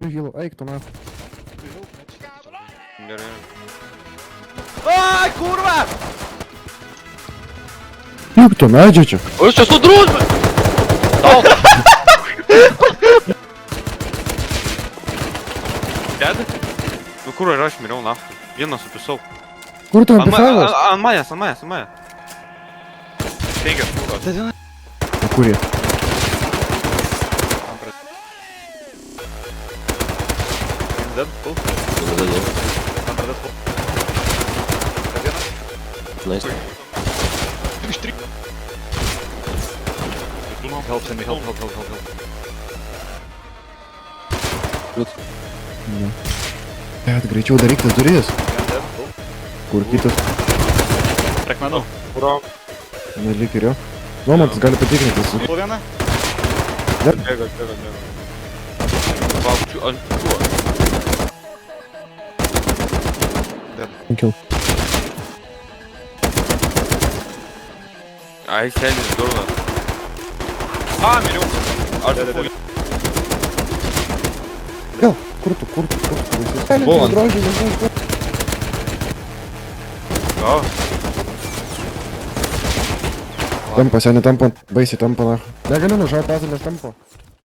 Гілу, ей, хто нахуй. Ай, kurwa! Юк, хто наджича? Ой, що тут дружба? Дядя? Ну кура, раш мирил нахуй. Я нас описал. Круто, написав вас? Анмая. Тейгер, кура. На курі. Dead, full. Under dead, full. Nice. Help, send me help. Ne. Bet, greičiau daryk tas duris. Kur kitas? Rekmenu. Nelik ir jo. Nuomontas gali patikrinti. Buvo viena? Dar. Bėga. Laukčiu ant kuo. Kill. Ai, senis, durna. Miriau. Aš dedu. Gal, kur tu? Buvo. Drožį, nežinau, kur. Gal. Tampa, seniai tampa, baisiai tampa, na. Negaliu nužaut pasilės tampo.